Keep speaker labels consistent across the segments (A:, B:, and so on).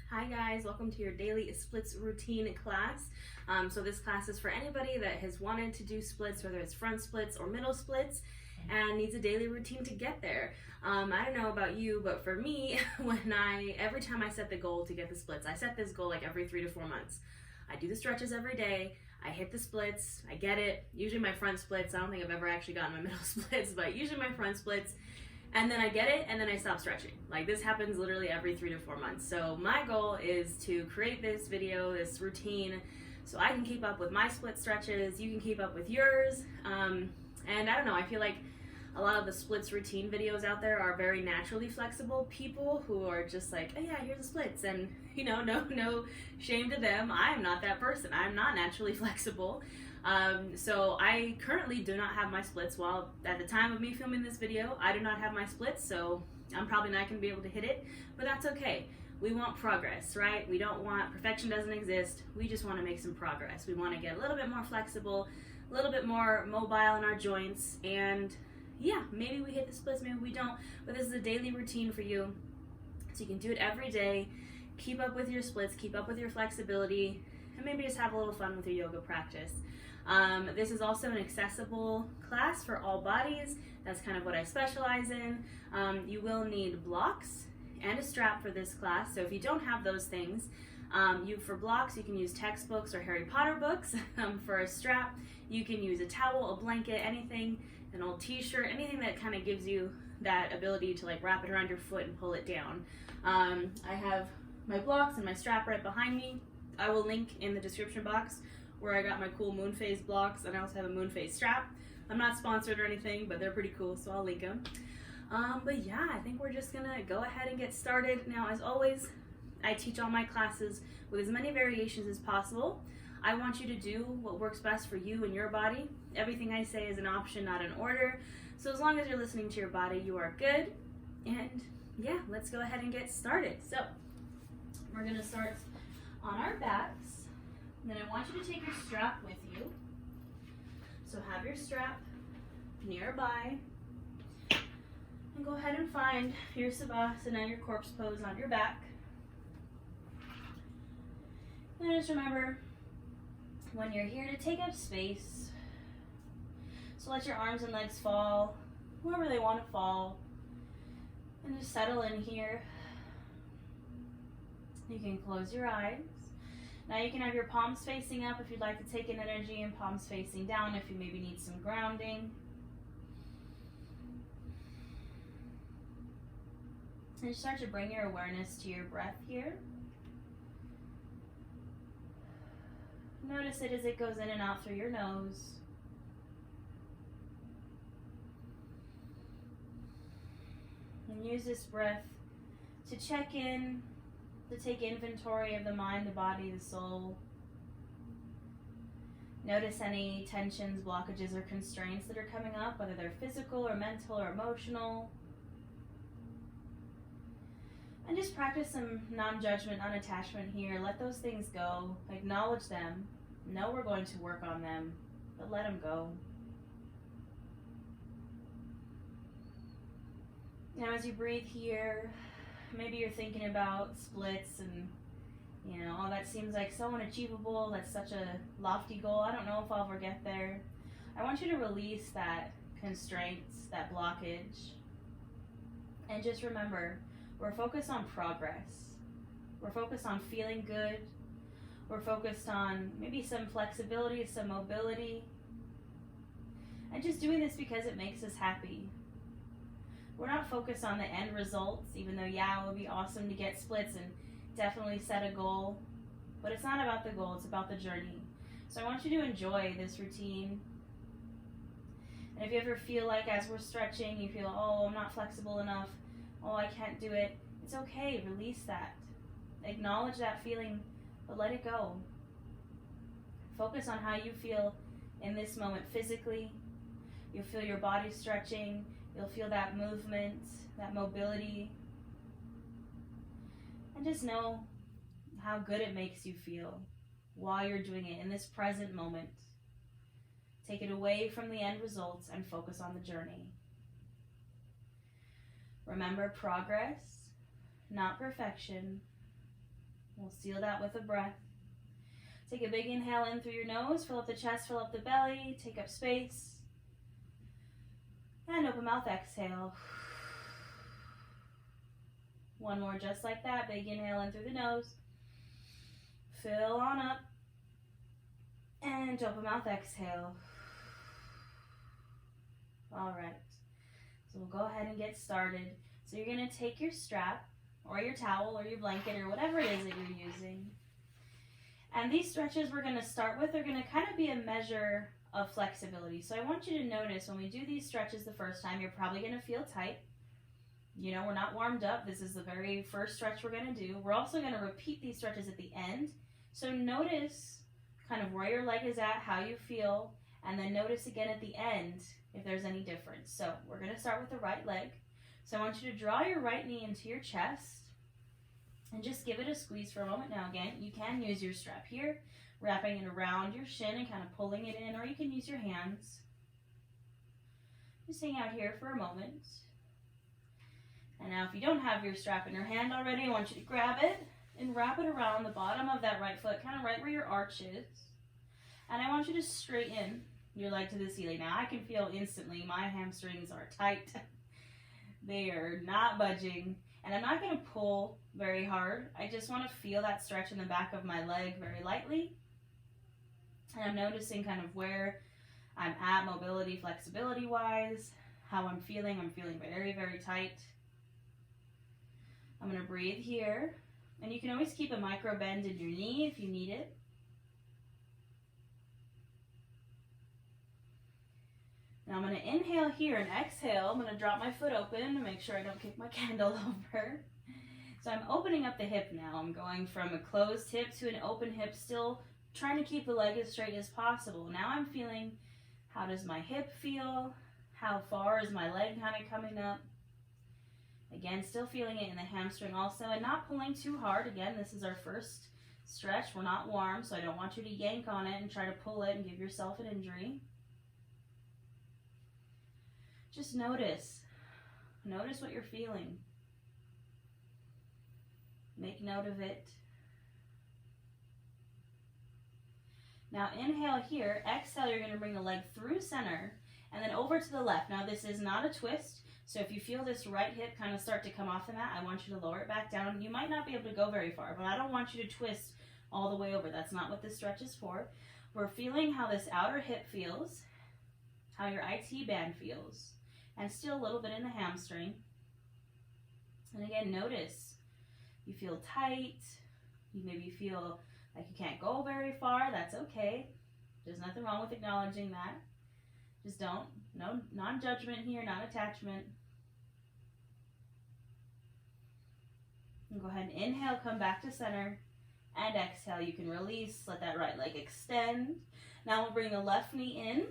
A: Hi guys, welcome to your daily splits routine class. So this class is for anybody that has wanted to do splits, whether it's front splits or middle splits, and needs a daily routine to get there. I don't know about you, but for me, every time I set the goal to get the splits, I set this goal like every 3 to 4 months. I do the stretches every day, I hit the splits, I get it. Usually my front splits, I don't think I've ever actually gotten my middle splits, but usually my front splits. And then I get it, and then I stop stretching. Like, this happens literally every 3 to 4 months. So my goal is to create this video, this routine, so I can keep up with my split stretches, you can keep up with yours. And I don't know, I feel like a lot of the splits routine videos out there are very naturally flexible people who are just like, oh yeah, here's the splits, and you know, no shame to them. I am not that person. I'm not naturally flexible. So I currently do not have my splits. Well, at the time of me filming this video, I do not have my splits, so I'm probably not going to be able to hit it, but that's okay. We want progress, right? We don't want, perfection doesn't exist. We just want to make some progress. We want to get a little bit more flexible, a little bit more mobile in our joints, and yeah, maybe we hit the splits, maybe we don't, but this is a daily routine for you, so you can do it every day, keep up with your splits, keep up with your flexibility, and maybe just have a little fun with your yoga practice. This is also an accessible class for all bodies. That's kind of what I specialize in. You will need blocks and a strap for this class, so if you don't have those things, for blocks you can use textbooks or Harry Potter books. For a strap you can use a towel, a blanket, anything, an old t-shirt, anything that kind of gives you that ability to like wrap it around your foot and pull it down. I have my blocks and my strap right behind me. I will link in the description box where I got my cool moon phase blocks, and I also have a moon phase strap. I'm not sponsored or anything, but they're pretty cool, so I'll link them. But yeah, I think we're just gonna go ahead and get started. Now, as always, I teach all my classes with as many variations as possible. I want you to do what works best for you and your body. Everything I say is an option, not an order. So as long as you're listening to your body, you are good. And yeah, let's go ahead and get started. So we're gonna start on our backs. And then I want you to take your strap with you. So have your strap nearby. And go ahead and find your Savasana, your corpse pose on your back. And just remember, when you're here, to take up space. So let your arms and legs fall wherever they want to fall. And just settle in here. You can close your eyes. Now you can have your palms facing up if you'd like to take in energy, and palms facing down if you maybe need some grounding. And start to bring your awareness to your breath here. Notice it as it goes in and out through your nose. And use this breath to check in, to take inventory of the mind, the body, the soul. Notice any tensions, blockages, or constraints that are coming up, whether they're physical or mental or emotional. And just practice some non-judgment, unattachment here. Let those things go. Acknowledge them. Know we're going to work on them, but let them go. Now as you breathe here, maybe you're thinking about splits and, you know, oh, that seems like so unachievable. That's such a lofty goal. I don't know if I'll ever get there. I want you to release that constraints, that blockage. And just remember, we're focused on progress. We're focused on feeling good. We're focused on maybe some flexibility, some mobility. And just doing this because it makes us happy. We're not focused on the end results, even though, yeah, it would be awesome to get splits and definitely set a goal. But it's not about the goal, it's about the journey. So I want you to enjoy this routine. And if you ever feel like as we're stretching, you feel, oh, I'm not flexible enough, oh, I can't do it, it's okay, release that. Acknowledge that feeling, but let it go. Focus on how you feel in this moment physically. You'll feel your body stretching. You'll feel that movement, that mobility. And just know how good it makes you feel while you're doing it in this present moment. Take it away from the end results and focus on the journey. Remember progress, not perfection. We'll seal that with a breath. Take a big inhale in through your nose, fill up the chest, fill up the belly, take up space. And open mouth, exhale. One more just like that. Big inhale in through the nose. Fill on up. And open mouth, exhale. All right. So we'll go ahead and get started. So you're going to take your strap or your towel or your blanket or whatever it is that you're using. And these stretches we're going to start with are going to kind of be a measure of flexibility. So I want you to notice when we do these stretches the first time, you're probably going to feel tight. You know, we're not warmed up. This is the very first stretch we're going to do. We're also going to repeat these stretches at the end. So notice kind of where your leg is at, how you feel, and then notice again at the end if there's any difference. So we're going to start with the right leg. So I want you to draw your right knee into your chest and just give it a squeeze for a moment. Now again, you can use your strap here, wrapping it around your shin and kind of pulling it in, or you can use your hands. Just hang out here for a moment. And now if you don't have your strap in your hand already, I want you to grab it and wrap it around the bottom of that right foot, kind of right where your arch is. And I want you to straighten your leg to the ceiling. Now I can feel instantly my hamstrings are tight. They are not budging. And I'm not going to pull very hard. I just want to feel that stretch in the back of my leg very lightly. And I'm noticing kind of where I'm at mobility, flexibility wise, how I'm feeling. I'm feeling very, very tight. I'm going to breathe here. And you can always keep a micro bend in your knee if you need it. Now I'm going to inhale here and exhale. I'm going to drop my foot open to make sure I don't kick my candle over. So I'm opening up the hip now. I'm going from a closed hip to an open hip, still trying to keep the leg as straight as possible. Now I'm feeling, how does my hip feel? How far is my leg kind of coming up? Again, still feeling it in the hamstring also, and not pulling too hard. Again, this is our first stretch. We're not warm, so I don't want you to yank on it and try to pull it and give yourself an injury. Just notice. Notice what you're feeling. Make note of it. Now inhale here, exhale, you're going to bring the leg through center and then over to the left. Now this is not a twist, so if you feel this right hip kind of start to come off the mat, I want you to lower it back down. You might not be able to go very far, but I don't want you to twist all the way over. That's not what this stretch is for. We're feeling how this outer hip feels, how your IT band feels, and still a little bit in the hamstring. And again, notice you feel tight, you maybe feel like you can't go very far. That's okay. There's nothing wrong with acknowledging that. Just no non-judgment here, non-attachment. And go ahead and inhale, come back to center, and exhale. You can release, let that right leg extend. Now we'll bring the left knee in,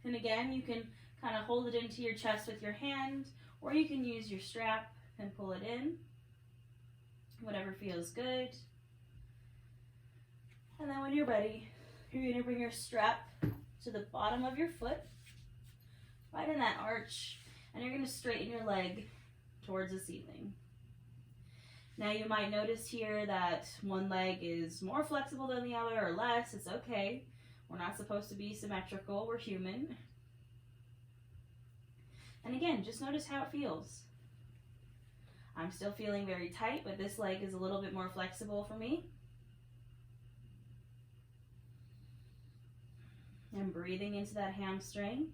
A: and again, you can kind of hold it into your chest with your hand, or you can use your strap and pull it in, whatever feels good. And then when you're ready, you're going to bring your strap to the bottom of your foot, right in that arch, and you're going to straighten your leg towards the ceiling. Now you might notice here that one leg is more flexible than the other or less. It's okay. We're not supposed to be symmetrical. We're human. And again, just notice how it feels. I'm still feeling very tight, but this leg is a little bit more flexible for me. And breathing into that hamstring.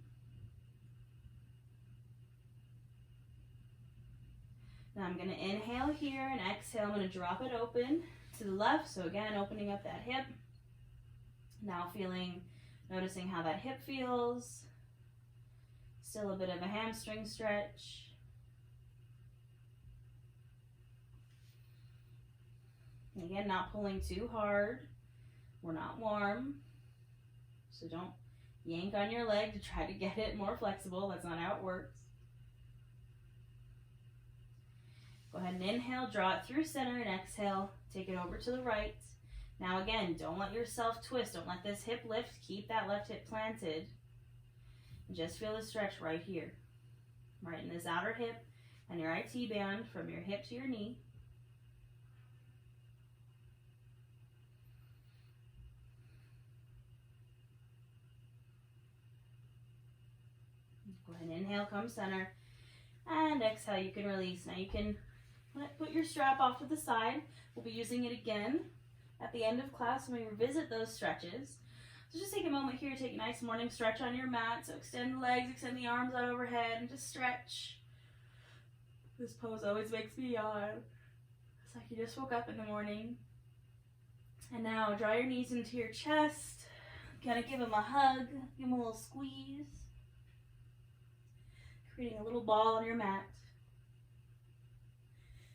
A: Now I'm going to inhale here and exhale. I'm going to drop it open to the left. So again, opening up that hip. Now noticing how that hip feels. Still a bit of a hamstring stretch. And again, not pulling too hard. We're not warm. So don't yank on your leg to try to get it more flexible. That's not how it works. Go ahead and inhale, draw it through center, and exhale, take it over to the right. Now again, don't let yourself twist. Don't let this hip lift. Keep that left hip planted. And just feel the stretch right here. Right in this outer hip and your IT band from your hip to your knee. And again, not pulling too hard. We're not warm. So don't yank on your leg to try to get it more flexible. That's not how it works. Go ahead and inhale, draw it through center, and exhale, take it over to the right. Now again, don't let yourself twist. Don't let this hip lift. Keep that left hip planted. And just feel the stretch right here. Right in this outer hip and your IT band from your hip to your knee. Go ahead and inhale, come center. And exhale, you can release. Now you can put your strap off to the side. We'll be using it again at the end of class when we revisit those stretches. So just take a moment here, take a nice morning stretch on your mat. So extend the legs, extend the arms out overhead, and just stretch. This pose always makes me yawn. It's like you just woke up in the morning. And now draw your knees into your chest. Kind of give them a hug, give them a little squeeze. Creating a little ball on your mat.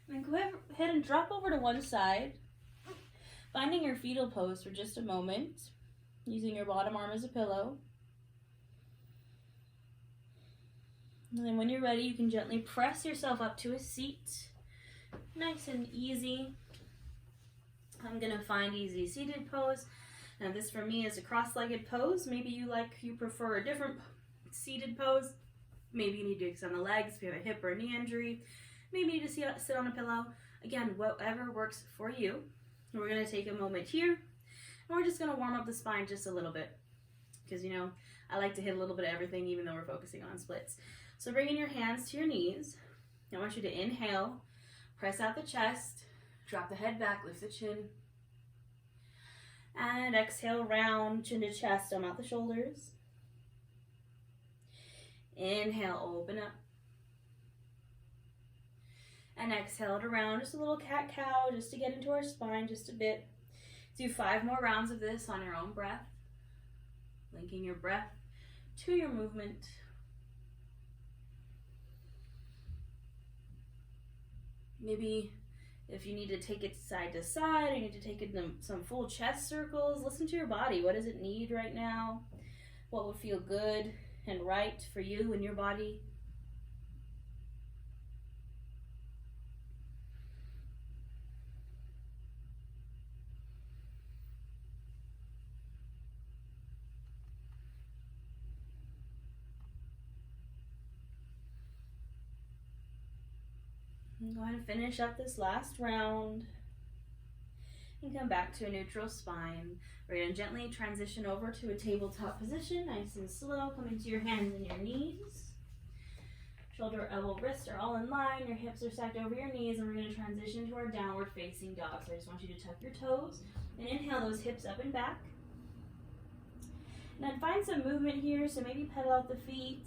A: And then go ahead and drop over to one side. Finding your fetal pose for just a moment. Using your bottom arm as a pillow. And then when you're ready, you can gently press yourself up to a seat. Nice and easy. I'm gonna find easy seated pose. Now this for me is a cross-legged pose. Maybe you prefer a different seated pose. Maybe you need to extend the legs if you have a hip or a knee injury. Maybe you need to sit on a pillow. Again, whatever works for you. We're gonna take a moment here. And we're just going to warm up the spine just a little bit because, you know, I like to hit a little bit of everything even though we're focusing on splits. So bringing your hands to your knees. I want you to inhale, press out the chest, drop the head back, lift the chin. And exhale, round, chin to chest, thumb out the shoulders. Inhale, open up. And exhale it around, just a little cat-cow just to get into our spine just a bit. Do 5 more rounds of this on your own breath. Linking your breath to your movement. Maybe if you need to take it side to side, or you need to take it in some full chest circles, listen to your body. What does it need right now? What would feel good and right for you and your body? Go ahead and finish up this last round and come back to a neutral spine. We're going to gently transition over to a tabletop position, nice and slow, coming to your hands and your knees. Shoulder, elbow, wrist are all in line, your hips are stacked over your knees, and we're going to transition to our downward facing dog. So I just want you to tuck your toes and inhale those hips up and back. And then find some movement here, so maybe pedal out the feet,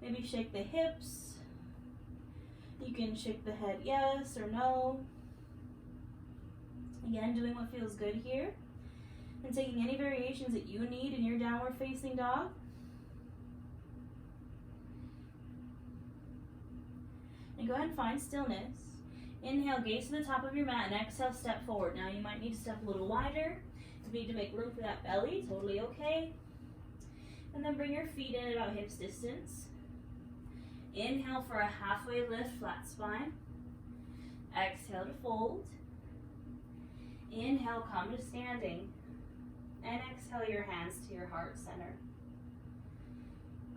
A: maybe shake the hips. You can shake the head yes or no. Again, doing what feels good here. And taking any variations that you need in your downward facing dog. And go ahead and find stillness. Inhale, gaze to the top of your mat, and exhale, step forward. Now you might need to step a little wider. If you need to make room for that belly, totally okay. And then bring your feet in about hips distance. Inhale for a halfway lift, flat spine. Exhale to fold. Inhale, come to standing. And exhale your hands to your heart center.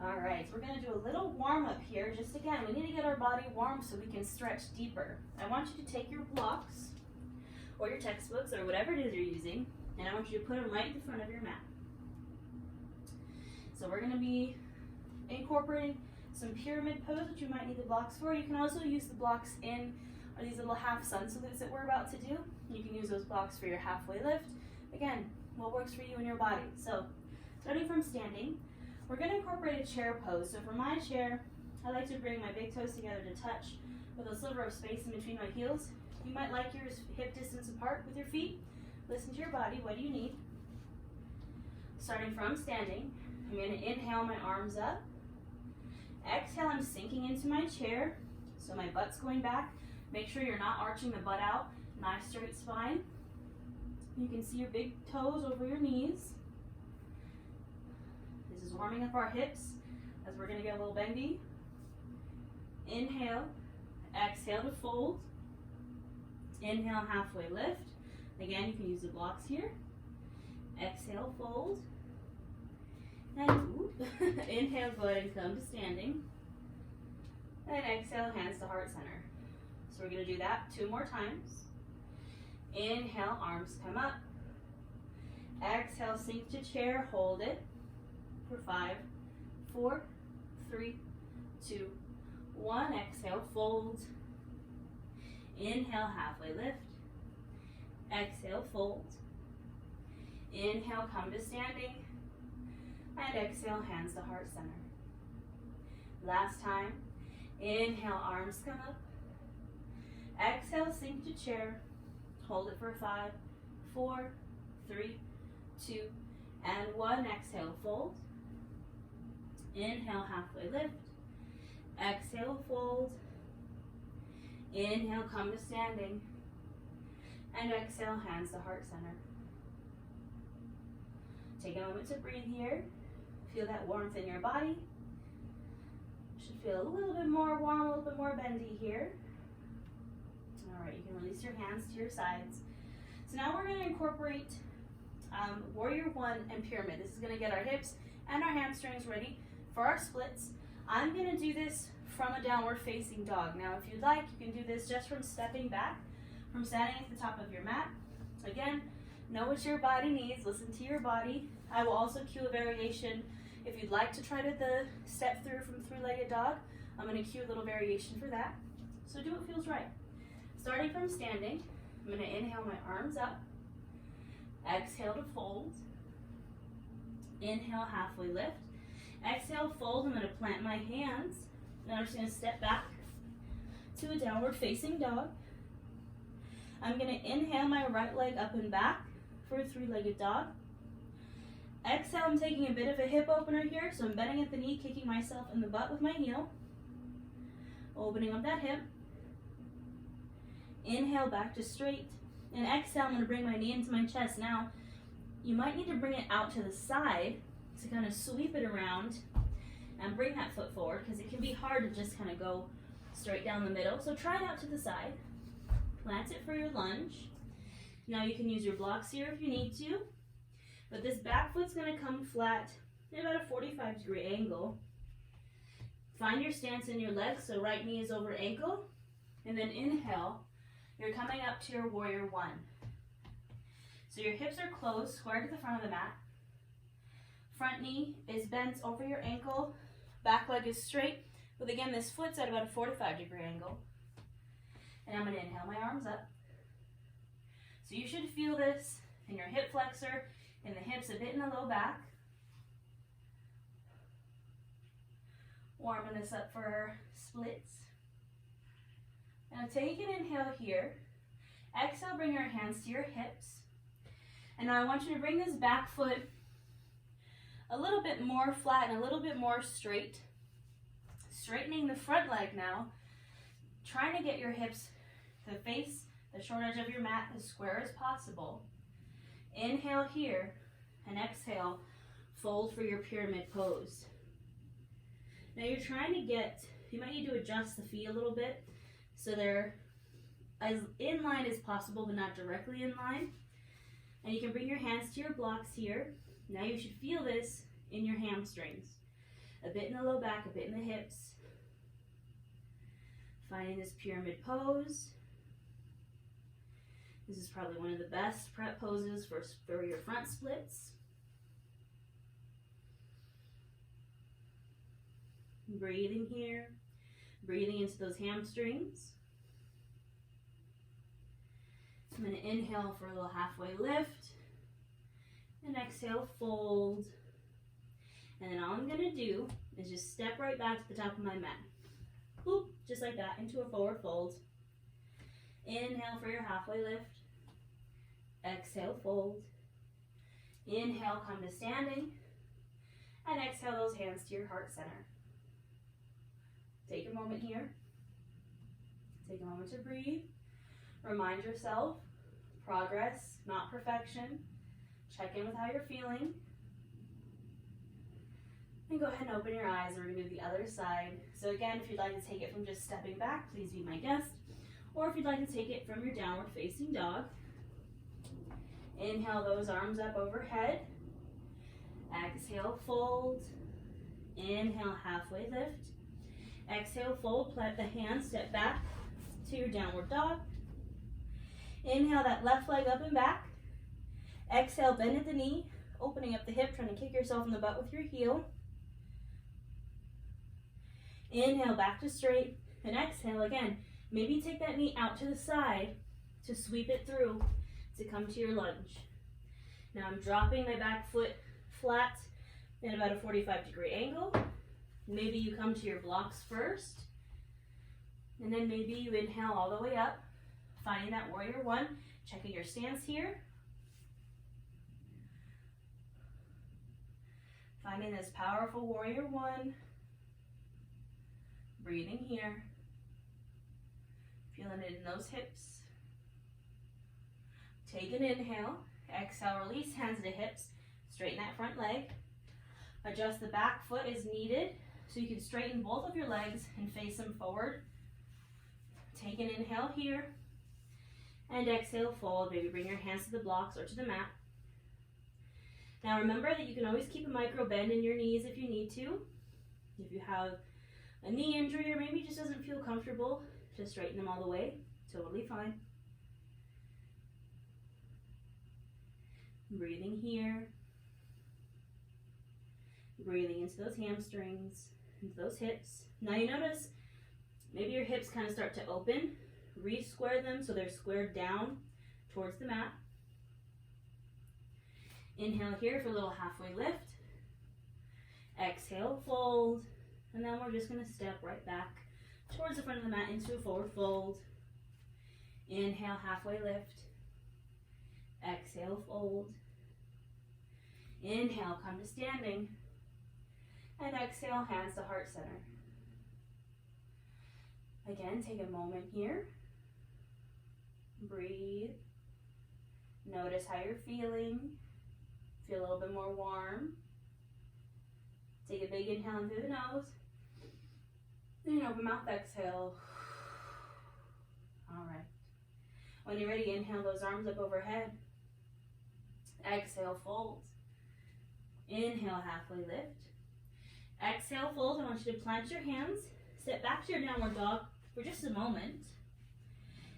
A: All right, so we're going to do a little warm up here. Just again, we need to get our body warm so we can stretch deeper. I want you to take your blocks or your textbooks or whatever it is you're using, and I want you to put them right in front of your mat. So we're going to be incorporating some pyramid pose, which you might need the blocks for. You can also use the blocks in these little half sun salutes that we're about to do. You can use those blocks for your halfway lift. Again, what works for you and your body. So, starting from standing, we're going to incorporate a chair pose. So for my chair, I like to bring my big toes together to touch with a sliver of space in between my heels. You might like yours hip distance apart with your feet. Listen to your body. What do you need? Starting from standing, I'm going to inhale my arms up. Exhale, I'm sinking into my chair, so my butt's going back. Make sure you're not arching the butt out. Nice straight spine. You can see your big toes over your knees. This is warming up our hips as we're going to get a little bendy. Inhale, exhale to fold. Inhale, halfway lift. Again, you can use the blocks here. Exhale, fold. And inhale, go ahead and come to standing. And exhale, hands to heart center. So we're going to do that 2 more times. Inhale, arms come up. Exhale, sink to chair, hold it for 5, 4, 3, 2, 1. Exhale, fold. Inhale, halfway lift. Exhale, fold. Inhale, come to standing. And exhale, hands to heart center. Last time. Inhale, arms come up. Exhale, sink to chair. Hold it for 5, 4, 3, 2, and 1. Exhale, fold. Inhale, halfway lift. Exhale, fold. Inhale, come to standing. And exhale, hands to heart center. Take a moment to breathe here. Feel that warmth in your body. Should feel a little bit more warm, a little bit more bendy here. All right, you can release your hands to your sides. So now we're going to incorporate Warrior One and Pyramid. This is going to get our hips and our hamstrings ready for our splits. I'm going to do this from a downward facing dog. Now, if you'd like, you can do this just from stepping back, from standing at the top of your mat. Again, know what your body needs. Listen to your body. I will also cue a variation. If you'd like to try to step through from three-legged dog, I'm going to cue a little variation for that. So do what feels right. Starting from standing, I'm going to inhale my arms up. Exhale to fold. Inhale, halfway lift. Exhale, fold. I'm going to plant my hands. Now I'm just going to step back to a downward facing dog. I'm going to inhale my right leg up and back for a three-legged dog. Exhale, I'm taking a bit of a hip opener here, so I'm bending at the knee, kicking myself in the butt with my heel. Opening up that hip. Inhale, back to straight. And exhale, I'm going to bring my knee into my chest. Now, you might need to bring it out to the side to kind of sweep it around and bring that foot forward, because it can be hard to just kind of go straight down the middle. So try it out to the side. Plant it for your lunge. Now you can use your blocks here if you need to, but this back foot's going to come flat at about a 45-degree angle. Find your stance in your legs, so right knee is over ankle, and then inhale. You're coming up to your Warrior One. So your hips are closed, square to the front of the mat. Front knee is bent over your ankle. Back leg is straight, but again, this foot's at about a 45-degree angle. And I'm going to inhale my arms up. So you should feel this in your hip flexor, in the hips, a bit in the low back. Warming this up for our splits. Now take an inhale here. Exhale, bring your hands to your hips. And now I want you to bring this back foot a little bit more flat and a little bit more straight. Straightening the front leg now. Trying to get your hips to face the short edge of your mat as square as possible. Inhale here and exhale, fold for your pyramid pose. Now you're trying to get, you might need to adjust the feet a little bit so they're as in line as possible but not directly in line. And you can bring your hands to your blocks here. Now you should feel this in your hamstrings. A bit in the low back, a bit in the hips. Finding this pyramid pose. This is probably one of the best prep poses for your front splits. Breathing here. Breathing into those hamstrings. I'm going to inhale for a little halfway lift. And exhale, fold. And then all I'm going to do is just step right back to the top of my mat. Boop, just like that, into a forward fold. Inhale for your halfway lift. Exhale, fold. Inhale, come to standing. And exhale those hands to your heart center. Take a moment here. Take a moment to breathe. Remind yourself, progress, not perfection. Check in with how you're feeling. And go ahead and open your eyes, and we're going to do the other side. So again, if you'd like to take it from just stepping back, please be my guest. Or if you'd like to take it from your downward facing dog. Inhale those arms up overhead. Exhale, fold. Inhale, halfway lift. Exhale, fold, plant the hands, step back to your downward dog. Inhale that left leg up and back. Exhale, bend at the knee, opening up the hip, trying to kick yourself in the butt with your heel. Inhale, back to straight, and exhale again. Maybe take that knee out to the side to sweep it through to come to your lunge. Now I'm dropping my back foot flat at about a 45-degree angle. Maybe you come to your blocks first, and then maybe you inhale all the way up, finding that warrior one, checking your stance here. Finding this powerful warrior one. Breathing here. Feeling it in those hips. Take an inhale. Exhale, release, hands to hips. Straighten that front leg. Adjust the back foot as needed so you can straighten both of your legs and face them forward. Take an inhale here. And exhale, fold. Maybe bring your hands to the blocks or to the mat. Now remember that you can always keep a micro bend in your knees if you need to. If you have a knee injury or maybe just doesn't feel comfortable, just straighten them all the way. Totally fine. Breathing here. Breathing into those hamstrings, into those hips. Now you notice maybe your hips kind of start to open. Re-square them so they're squared down towards the mat. Inhale here for a little halfway lift. Exhale, fold. And then we're just going to step right back towards the front of the mat into a forward fold. Inhale, halfway lift. Exhale, fold. Inhale, come to standing. And exhale, hands to heart center. Again, take a moment here. Breathe. Notice how you're feeling. Feel a little bit more warm. Take a big inhale in through the nose. And open mouth, exhale. All right. When you're ready, inhale those arms up overhead. Exhale, fold. Inhale, halfway lift. Exhale, fold. I want you to plant your hands. Step back to your downward dog for just a moment.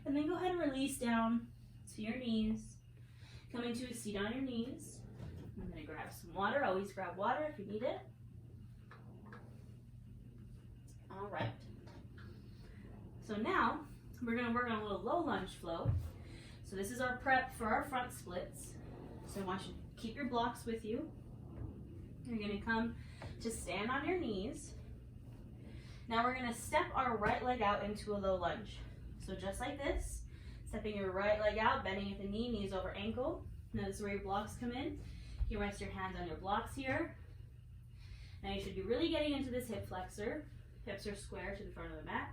A: And then go ahead and release down to your knees. Coming to a seat on your knees. I'm going to grab some water. Always grab water if you need it. All right. So now we're going to work on a little low lunge flow. So this is our prep for our front splits. So I want you to keep your blocks with you. You're going to come to stand on your knees. Now we're going to step our right leg out into a low lunge. So just like this, stepping your right leg out, bending at the knee, knees over ankle. Notice where your blocks come in. You can rest your hands on your blocks here. Now you should be really getting into this hip flexor. Hips are square to the front of the mat.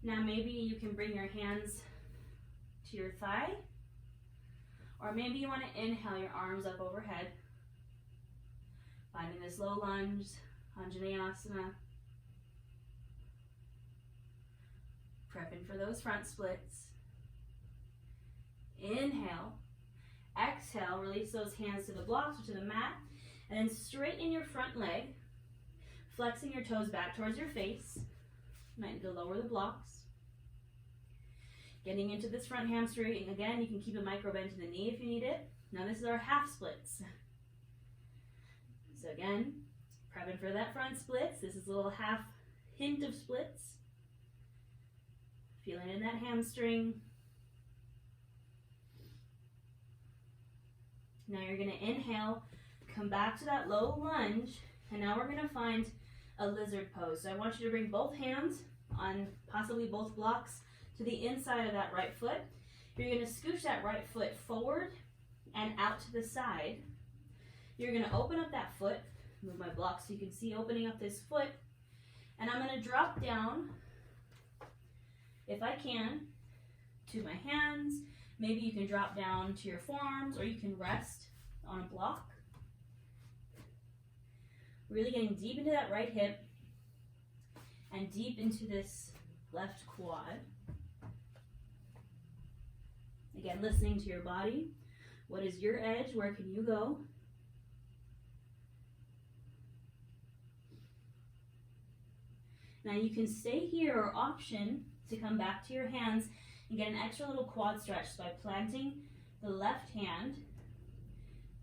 A: Now maybe you can bring your hands to your thigh. Or maybe you want to inhale your arms up overhead. Finding this low lunge, Anjaneyasana. Prepping for those front splits. Inhale. Exhale, release those hands to the blocks or to the mat. And then straighten your front leg. Flexing your toes back towards your face. Might need to lower the blocks. Getting into this front hamstring. Again, you can keep a micro bend to the knee if you need it. Now this is our half splits. So again, prepping for that front splits. This is a little half hint of splits. Feeling in that hamstring. Now you're going to inhale, come back to that low lunge, and now we're going to find a lizard pose. So I want you to bring both hands on possibly both blocks to the inside of that right foot. You're going to scooch that right foot forward and out to the side. You're going to open up that foot, move my block so you can see opening up this foot, and I'm going to drop down, if I can, to my hands. Maybe you can drop down to your forearms or you can rest on a block. Really getting deep into that right hip and deep into this left quad. Again, listening to your body. What is your edge? Where can you go? Now you can stay here or option to come back to your hands and get an extra little quad stretch by planting the left hand,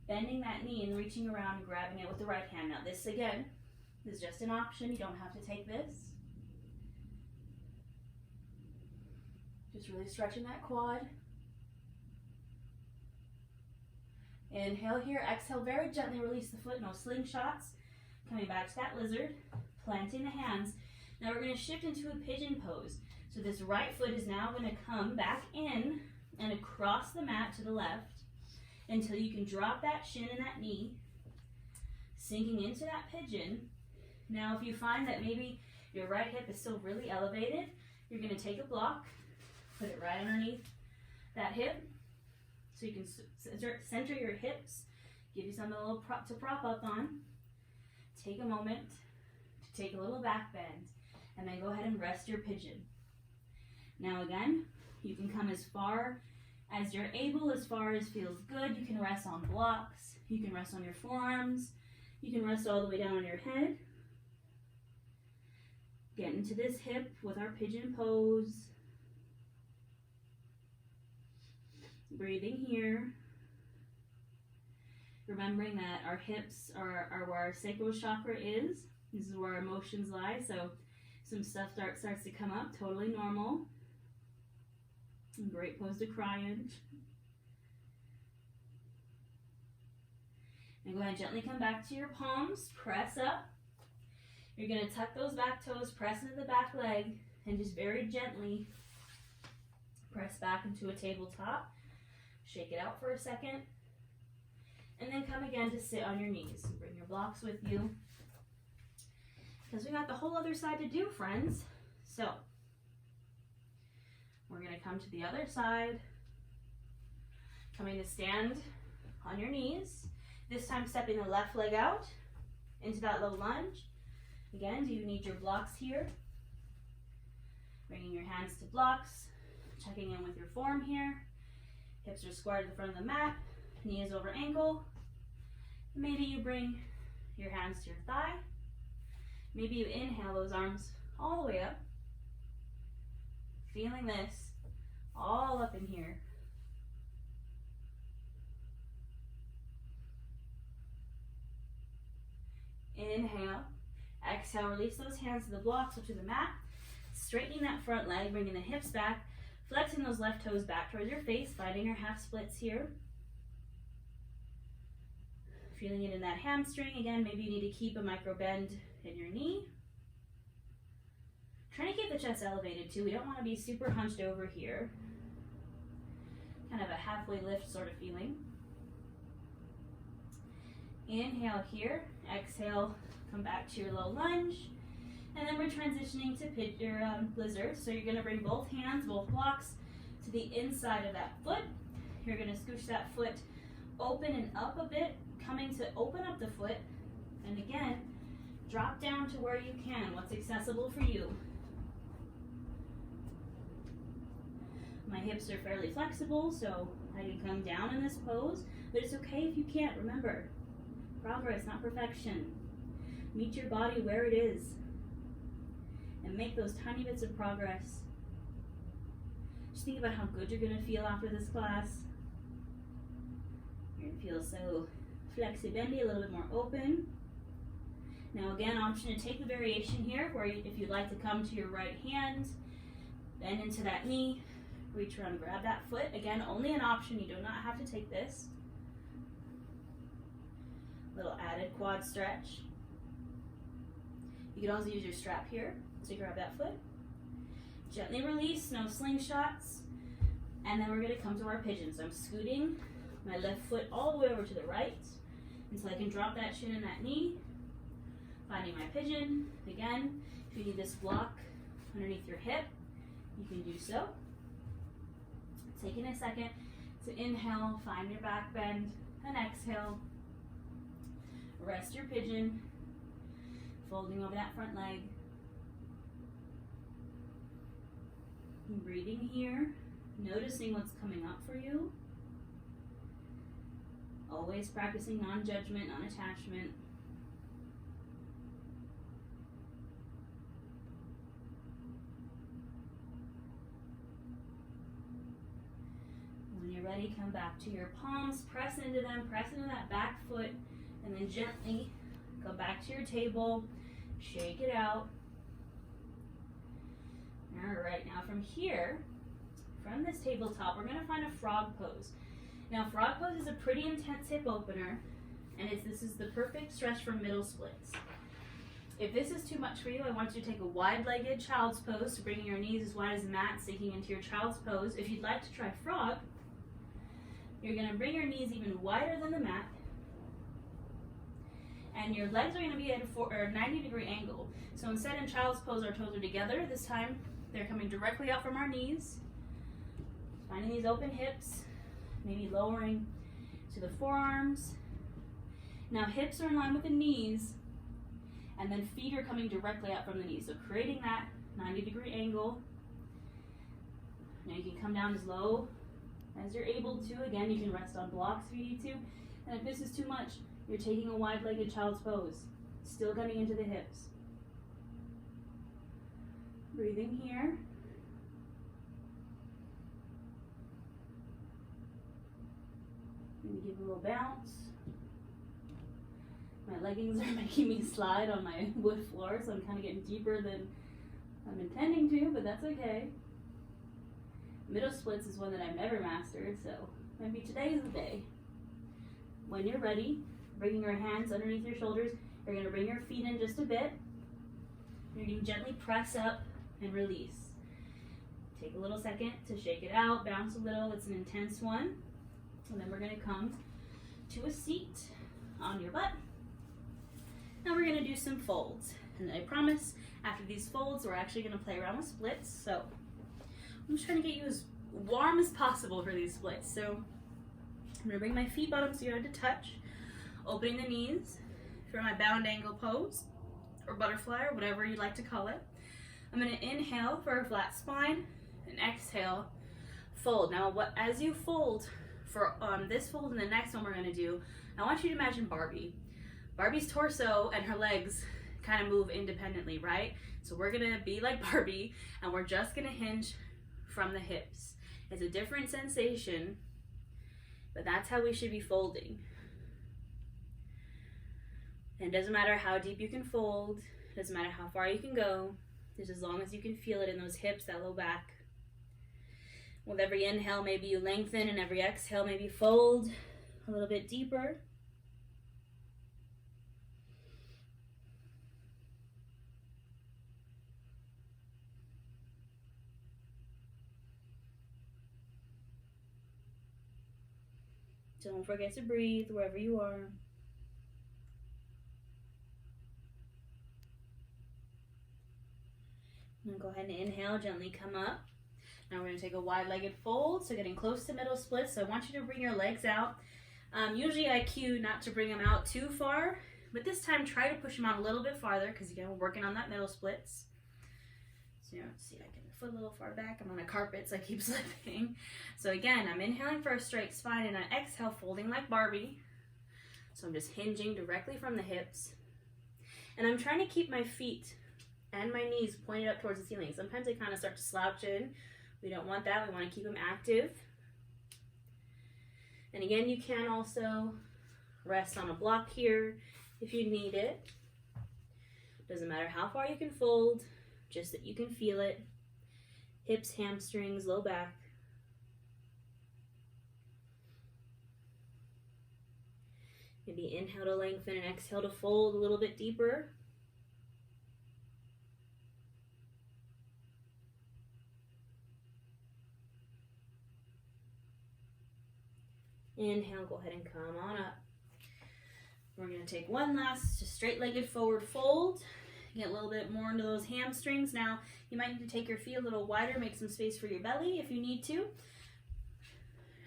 A: bending that knee and reaching around and grabbing it with the right hand. Now this again This is just an option. You don't have to take this. Just really stretching that quad. Inhale here, exhale, very gently release the foot, no slingshots. Coming back to that lizard, planting the hands. Now we're going to shift into a pigeon pose. So this right foot is now going to come back in and across the mat to the left until you can drop that shin and that knee, sinking into that pigeon. Now if you find that maybe your right hip is still really elevated, you're going to take a block, put it right underneath that hip, so you can center your hips, give you something a little to prop up on. Take a moment to take a little back bend, and then go ahead and rest your pigeon. Now again, you can come as far as you're able, as far as feels good. You can rest on blocks, you can rest on your forearms, you can rest all the way down on your head. Get into this hip with our pigeon pose. Breathing here. Remembering that our hips are where our sacral chakra is. This is where our emotions lie, so some stuff starts to come up, totally normal. Great pose to cry in. And go ahead and gently come back to your palms, press up. You're going to tuck those back toes, press into the back leg, and just very gently press back into a tabletop. Shake it out for a second. And then come again to sit on your knees. Bring your blocks with you. Because we got the whole other side to do, friends. So, we're going to come to the other side. Coming to stand on your knees. This time stepping the left leg out into that low lunge. Again, do you need your blocks here? Bringing your hands to blocks. Checking in with your form here. Hips are squared to the front of the mat. Knee is over ankle. Maybe you bring your hands to your thigh. Maybe you inhale those arms all the way up. Feeling this all up in here. Inhale. Exhale, release those hands to the blocks or to the mat. Straightening that front leg, bringing the hips back. Flexing those left toes back towards your face, finding your half splits here. Feeling it in that hamstring. Again, maybe you need to keep a micro bend in your knee. Trying to keep the chest elevated too. We don't want to be super hunched over here. Kind of a halfway lift sort of feeling. Inhale here. Exhale, come back to your low lunge. And then we're transitioning to your lizard. So you're going to bring both hands, both blocks, to the inside of that foot. You're going to scooch that foot open and up a bit, coming to open up the foot. And again, drop down to where you can, what's accessible for you. My hips are fairly flexible, so I can come down in this pose, but it's okay if you can't. Remember, progress, not perfection. Meet your body where it is and make those tiny bits of progress. Just think about how good you're going to feel after this class. You're going to feel so flexi-bendy, a little bit more open. Now again, option to take the variation here, where if you'd like to come to your right hand, bend into that knee, reach around, grab that foot. Again, only an option, you do not have to take this. Little added quad stretch. You can also use your strap here to grab that foot. Gently release, no slingshots. And then we're going to come to our pigeon. So I'm scooting my left foot all the way over to the right until I can drop that shin and that knee. Finding my pigeon. Again, if you need this block underneath your hip, you can do so. Taking a second to inhale, find your back bend, and exhale. Rest your pigeon, folding over that front leg. And breathing here, noticing what's coming up for you. Always practicing non-judgment, non-attachment. When you're ready, come back to your palms, press into them, press into that back foot, and then gently go back to your table. Shake it out. All right, now from here, from this tabletop, we're gonna find a frog pose. Now, frog pose is a pretty intense hip opener, and this is the perfect stretch for middle splits. If this is too much for you, I want you to take a wide-legged child's pose, so bringing your knees as wide as the mat, sinking into your child's pose. If you'd like to try frog, you're gonna bring your knees even wider than the mat, and your legs are gonna be at a 90-degree angle. So instead in child's pose, our toes are together. This time, they're coming directly out from our knees. Finding these open hips, maybe lowering to the forearms. Now hips are in line with the knees, and then feet are coming directly out from the knees. So creating that 90-degree angle. Now you can come down as low as you're able to. Again, you can rest on blocks if you need to. And if this is too much, you're taking a wide-legged child's pose. Still coming into the hips. Breathing here. Maybe give a little bounce. My leggings are making me slide on my wood floor, so I'm kind of getting deeper than I'm intending to, but that's okay. Middle splits is one that I've never mastered, so maybe today is the day. When you're ready, bringing your hands underneath your shoulders, you're going to bring your feet in just a bit. You're going to gently press up and release. Take a little second to shake it out, bounce a little. It's an intense one. And then we're going to come to a seat on your butt. Now we're going to do some folds. And I promise after these folds, we're actually going to play around with splits. So I'm just trying to get you as warm as possible for these splits. So I'm going to bring my feet bottom so you don't have to touch. Opening the knees for my bound angle pose, or butterfly, or whatever you'd like to call it. I'm going to inhale for a flat spine, and exhale, fold. Now, as you fold, for this fold and the next one we're going to do, I want you to imagine Barbie. Barbie's torso and her legs kind of move independently, right? So we're going to be like Barbie, and we're just going to hinge from the hips. It's a different sensation, but that's how we should be folding. And it doesn't matter how deep you can fold, it doesn't matter how far you can go, just as long as you can feel it in those hips, that low back. With every inhale, maybe you lengthen, and every exhale, maybe fold a little bit deeper. Don't forget to breathe wherever you are. Now go ahead and inhale, gently come up. Now we're going to take a wide-legged fold, so getting close to middle splits. So I want you to bring your legs out. Usually I cue not to bring them out too far, but this time try to push them out a little bit farther, because again, we're working on that middle splits. So let's see, I can foot a little far back. I'm on a carpet, so I keep slipping. So again, I'm inhaling for a straight spine, and I exhale, folding like Barbie. So I'm just hinging directly from the hips. And I'm trying to keep my feet and my knees pointed up towards the ceiling. Sometimes they kind of start to slouch in. We don't want that. We want to keep them active. And again, you can also rest on a block here if you need it. Doesn't matter how far you can fold, just that you can feel it. Hips, hamstrings, low back. Maybe inhale to lengthen and exhale to fold a little bit deeper. Inhale, go ahead and come on up. We're going to take one last straight-legged forward fold. Get a little bit more into those hamstrings. Now, you might need to take your feet a little wider, make some space for your belly if you need to.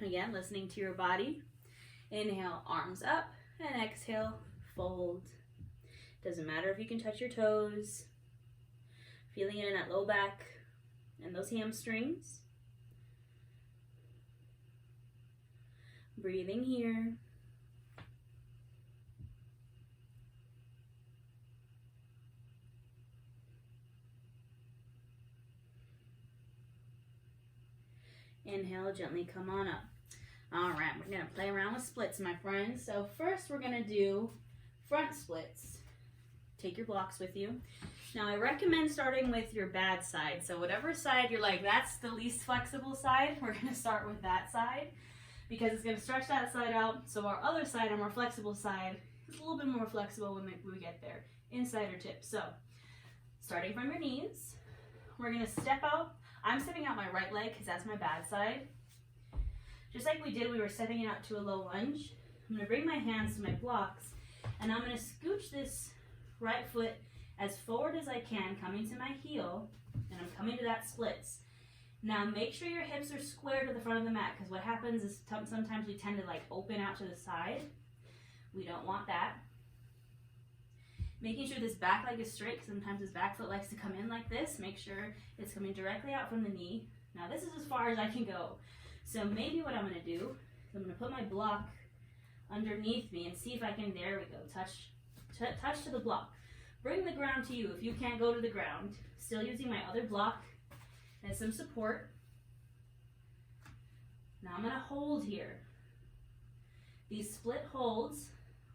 A: Again, listening to your body. Inhale, arms up, and exhale, fold. Doesn't matter if you can touch your toes. Feeling it in that low back and those hamstrings. Breathing here. Inhale, gently come on up. All right, we're gonna play around with splits, my friends. So first we're gonna do front splits. Take your blocks with you. Now I recommend starting with your bad side. So whatever side you're like, that's the least flexible side, we're gonna start with that side because it's gonna stretch that side out. So our other side, our more flexible side, is a little bit more flexible when we get there. Insider tip. So starting from your knees, we're gonna step out. I'm stepping out my right leg because that's my bad side. Just like we did, we were stepping it out to a low lunge. I'm gonna bring my hands to my blocks and I'm gonna scooch this right foot as forward as I can, coming to my heel, and I'm coming to that splits. Now make sure your hips are square to the front of the mat, because what happens is sometimes we tend to like open out to the side. We don't want that. Making sure this back leg is straight, because sometimes this back foot likes to come in like this. Make sure it's coming directly out from the knee. Now this is as far as I can go. So maybe what I'm gonna do is I'm gonna put my block underneath me and see if I can, there we go, touch to the block. Bring the ground to you if you can't go to the ground. Still using my other block as some support. Now I'm gonna hold here. These split holds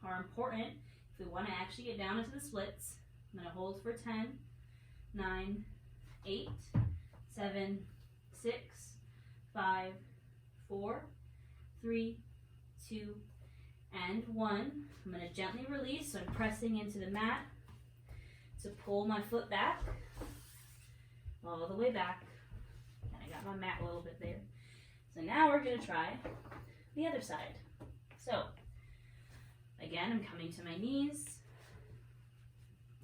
A: are important if we wanna actually get down into the splits. I'm gonna hold for 10, 9, 8, 7, 6, 5, 4, 3, 2, and 1. I'm gonna gently release, so I'm pressing into the mat to pull my foot back, all the way back. And I got my mat a little bit there. So now we're gonna try the other side. So again, I'm coming to my knees,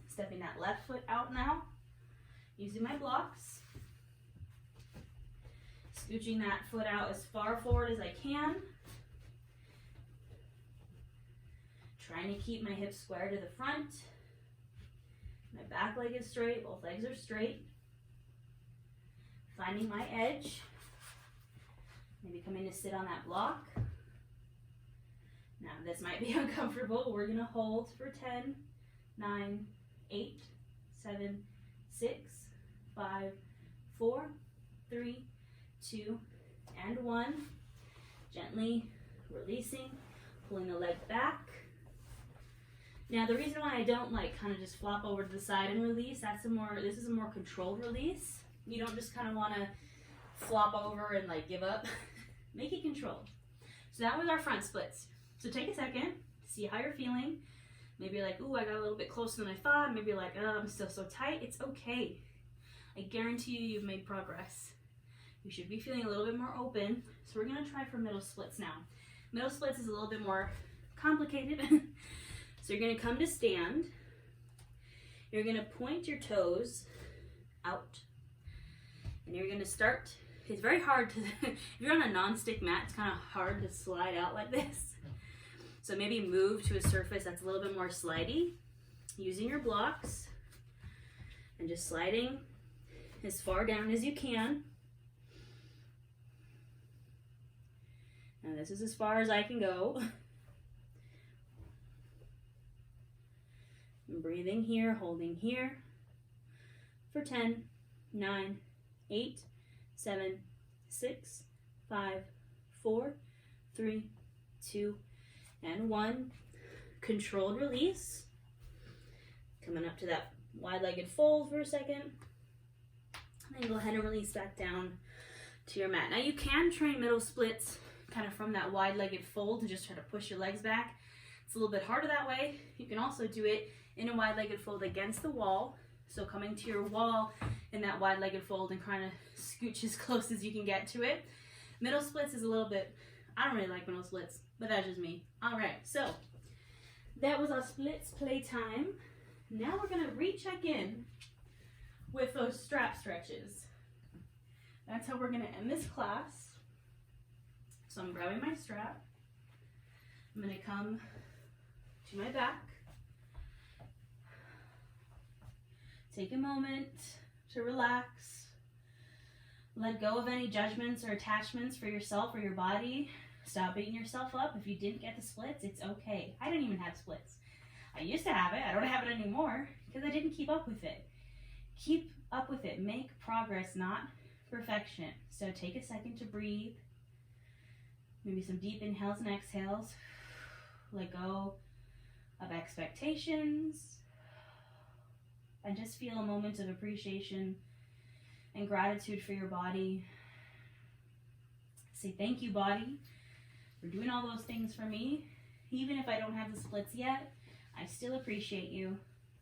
A: stepping that left foot out now, using my blocks, scooching that foot out as far forward as I can, trying to keep my hips square to the front. My back leg is straight, both legs are straight. Finding my edge. Maybe coming to sit on that block. Now this might be uncomfortable. We're gonna hold for 10, 9, 8, 7, 6, 5, 4, 3, 2, and 1. Gently releasing, pulling the leg back. Now the reason why I don't like kind of just flop over to the side and release, this is a more controlled release. You don't just kind of want to flop over and like give up. Make it controlled. So that was our front splits. So take a second, see how you're feeling. Maybe you're like, ooh, I got a little bit closer than I thought. Maybe you're like, oh, I'm still so tight. It's okay. I guarantee you, you've made progress. You should be feeling a little bit more open. So we're gonna try for middle splits now. Middle splits is a little bit more complicated. So you're gonna come to stand. You're gonna point your toes out. And you're gonna start, it's very hard to, if you're on a non-stick mat, it's kind of hard to slide out like this. So maybe move to a surface that's a little bit more slidey, using your blocks, and just sliding as far down as you can. And this is as far as I can go. I'm breathing here, holding here for 10, 9, 8, 7, 6, 5, 4, 3, 2, and 1. Controlled release. Coming up to that wide-legged fold for a second. And then go ahead and release back down to your mat. Now you can train middle splits kind of from that wide-legged fold to just try to push your legs back. It's a little bit harder that way. You can also do it in a wide-legged fold against the wall. So coming to your wall in that wide-legged fold and kind of scooch as close as you can get to it. Middle splits is a little bit, I don't really like middle splits, but that's just me. All right, so that was our splits playtime. Now we're gonna reach back in with those strap stretches. That's how we're gonna end this class. So I'm grabbing my strap. I'm gonna come to my back. Take a moment to relax. Let go of any judgments or attachments for yourself or your body. Stop beating yourself up. If you didn't get the splits, it's okay. I didn't even have splits. I used to have it. I don't have it anymore because I didn't keep up with it. Keep up with it. Make progress, not perfection. So take a second to breathe. Maybe some deep inhales and exhales. Let go of expectations.
B: and just feel a moment of appreciation and gratitude for your body. Say thank you, body, for doing all those things for me. Even if I don't have the splits yet, I still appreciate you.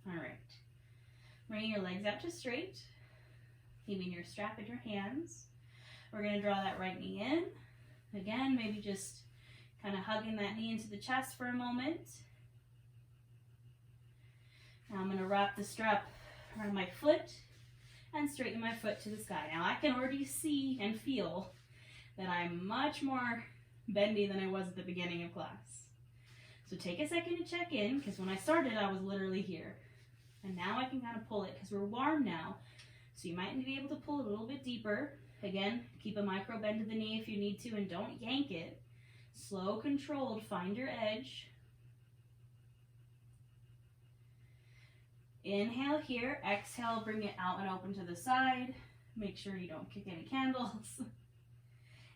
B: All right. Bringing your legs out to straight, keeping your strap in your hands. We're going to draw that right knee in. Again, maybe just kind of hugging that knee into the chest for a moment. Now I'm going to wrap the strap around my foot and straighten my foot to the sky. Now I can already see and feel that I'm much more bendy than I was at the beginning of class. So take a second to check in, because when I started, I was literally here. And now I can kind of pull it because we're warm now. So you might be able to pull a little bit deeper. Again, keep a micro bend to the knee if you need to, and don't yank it. Slow, controlled, find your edge. Inhale here, exhale, bring it out and open to the side. Make sure you don't kick any candles.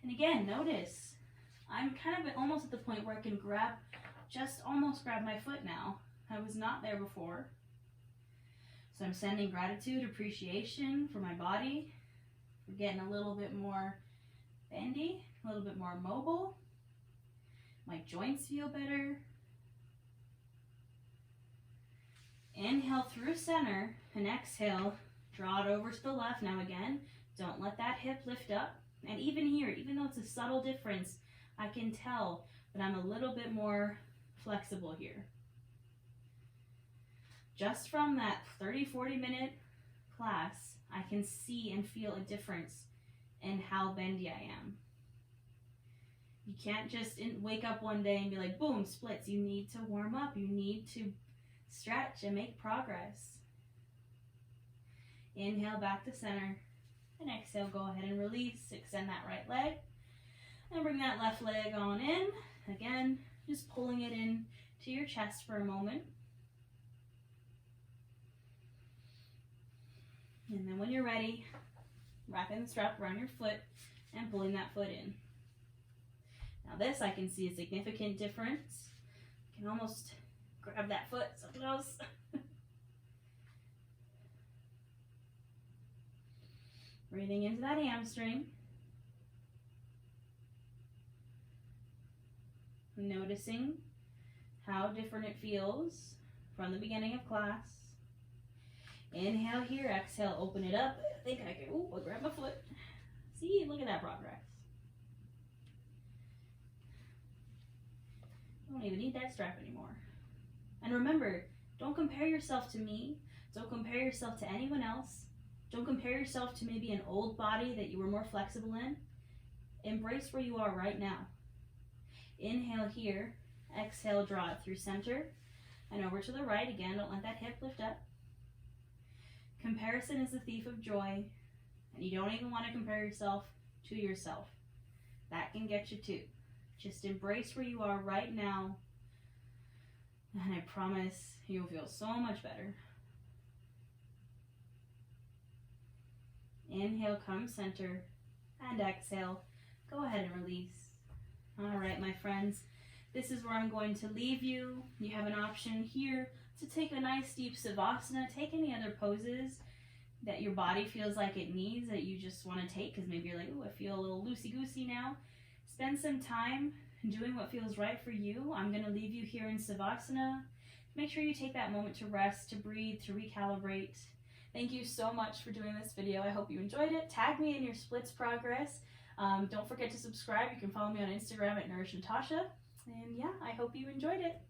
B: And again, notice, I'm kind of almost at the point where I can almost grab my foot now. I was not there before. So I'm sending gratitude, appreciation for my body. We're getting a little bit more bendy, a little bit more mobile. My joints feel better. Inhale through center and exhale, draw it over to the left. Now again, don't let that hip lift up. And even here, even though it's a subtle difference, I can tell that I'm a little bit more flexible here. Just from that 30-40 minute class, I can see and feel a difference in how bendy I am. You can't just wake up one day and be like, boom, splits. You need to warm up. You need to stretch and make progress. Inhale back to center, and exhale, go ahead and release. Extend that right leg, and bring that left leg on in. Again, just pulling it in to your chest for a moment. And then when you're ready, wrapping the strap around your foot and pulling that foot in. Now this, I can see a significant difference. I can almost grab that foot so close. Breathing into that hamstring. Noticing how different it feels from the beginning of class. Inhale here, exhale, open it up. I think I can, I'll grab my foot. See, look at that progress. Don't even need that strap anymore. And remember, don't compare yourself to me. Don't compare yourself to anyone else. Don't compare yourself to maybe an old body that you were more flexible in. Embrace where you are right now. Inhale here, exhale, draw it through center and over to the right. Again, don't let that hip lift up. Comparison is the thief of joy, and you don't even want to compare yourself to yourself. That can get you too. Just embrace where you are right now, and I promise you'll feel so much better. Inhale, come center, and exhale. Go ahead and release. All right, my friends, this is where I'm going to leave you. You have an option here to take a nice deep savasana. Take any other poses that your body feels like it needs, that you just want to take, because maybe you're like, oh, I feel a little loosey-goosey now. Spend some time doing what feels right for you. I'm going to leave you here in savasana. Make sure you take that moment to rest, to breathe, to recalibrate. Thank you so much for doing this video. I hope you enjoyed it. Tag me in your splits progress. Don't forget to subscribe. You can follow me on Instagram at Nourish Natasha. And yeah, I hope you enjoyed it.